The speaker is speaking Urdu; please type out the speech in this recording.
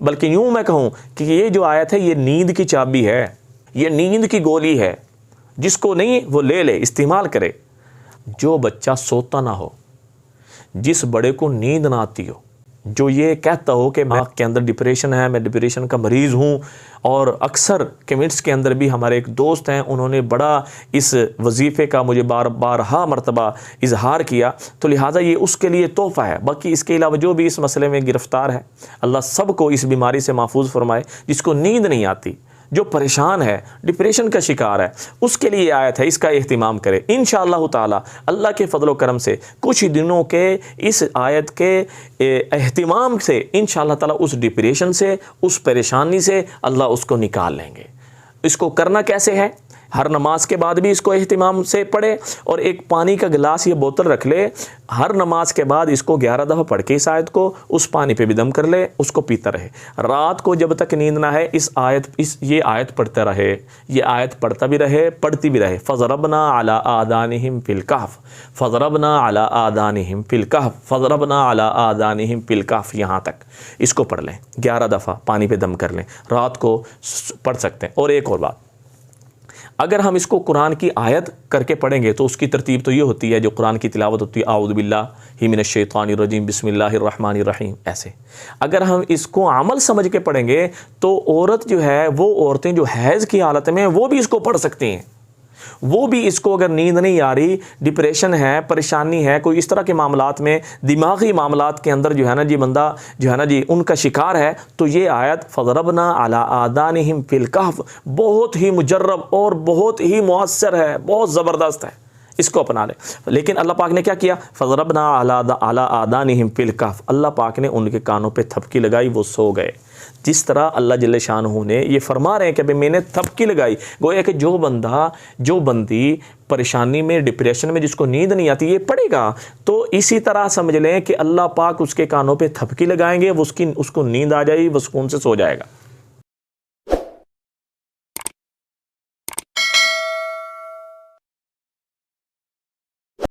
بلکہ یوں میں کہوں کہ یہ جو آیت ہے یہ نیند کی چابی ہے، یہ نیند کی گولی ہے، جس کو نہیں وہ لے لے، استعمال کرے۔ جو بچہ سوتا نہ ہو، جس بڑے کو نیند نہ آتی ہو، جو یہ کہتا ہو کہ ماں کے اندر ڈپریشن ہے، میں ڈپریشن کا مریض ہوں، اور اکثر کمنٹس کے اندر بھی ہمارے ایک دوست ہیں، انہوں نے بڑا اس وظیفے کا مجھے بارہا مرتبہ اظہار کیا، تو لہٰذا یہ اس کے لیے تحفہ ہے۔ باقی اس کے علاوہ جو بھی اس مسئلے میں گرفتار ہے، اللہ سب کو اس بیماری سے محفوظ فرمائے۔ جس کو نیند نہیں آتی، جو پریشان ہے، ڈپریشن کا شکار ہے، اس کے لیے آیت ہے، اس کا اہتمام کرے۔ انشاءاللہ تعالی اللہ کے فضل و کرم سے کچھ دنوں کے اس آیت کے اہتمام سے انشاءاللہ تعالی اس ڈپریشن سے، اس پریشانی سے اللہ اس کو نکال لیں گے۔ اس کو کرنا کیسے ہے؟ ہر نماز کے بعد بھی اس کو اہتمام سے پڑھے، اور ایک پانی کا گلاس یا بوتل رکھ لے، ہر نماز کے بعد اس کو 11 دفعہ پڑھ کے اس آیت کو اس پانی پہ بھی دم کر لے، اس کو پیتا رہے۔ رات کو جب تک نیند نہ ہے یہ آیت پڑھتا رہے، یہ آیت پڑھتا بھی رہے، پڑھتی بھی رہے۔ فَضَرَبْنَا عَلَىٰ آذَانِهِمْ فِي الْكَهْفِ فَضَرَبْنَا عَلَىٰ آذَانِهِمْ فِي الْكَهْفِ فَضَرَبْنَا عَلَىٰ آذَانِهِمْ فِي الْكَهْفِ، یہاں تک اس کو پڑھ لیں، 11 دفعہ پانی پہ دم کر لیں، رات کو پڑھ سکتے ہیں۔ اور ایک اور بات، اگر ہم اس کو قرآن کی آیت کر کے پڑھیں گے تو اس کی ترتیب تو یہ ہوتی ہے جو قرآن کی تلاوت ہوتی ہے، اعوذ باللہ من الشیطان الرجیم بسم اللہ الرحمن الرحیم، ایسے۔ اگر ہم اس کو عمل سمجھ کے پڑھیں گے تو عورت جو ہے، وہ عورتیں جو حیض کی حالت میں وہ بھی اس کو پڑھ سکتی ہیں، وہ بھی اس کو اگر نیند نہیں آ رہی، ڈپریشن ہے، پریشانی ہے، کوئی اس طرح کے معاملات میں، دماغی معاملات کے اندر جو ہے نا جی بندہ جو ہے نا جی ان کا شکار ہے، تو یہ آیت فَضَرَبْنَا عَلَىٰ آذَانِهِمْ فِي الْكَهْفِ بہت ہی مجرب اور بہت ہی مؤثر ہے، بہت زبردست ہے، اس کو اپنا لیں۔ لیکن اللہ پاک نے کیا کیا؟ فَضَرَبْنَا عَلَىٰ آذَانِهِمْ فِي الْكَهْفِ، اللہ پاک نے ان کے کانوں پہ تھپکی لگائی، وہ سو گئے۔ جس طرح اللہ جل شانہ نے یہ فرما رہے ہیں کہ میں نے تھپکی لگائی، گویا کہ جو بندی پریشانی میں، ڈپریشن میں، جس کو نیند نہیں آتی، یہ پڑھے گا، تو اسی طرح سمجھ لیں کہ اللہ پاک اس کے کانوں پہ تھپکی لگائیں گے، اس کو نیند آ جائے گی، وہ سکون سے سو جائے گا۔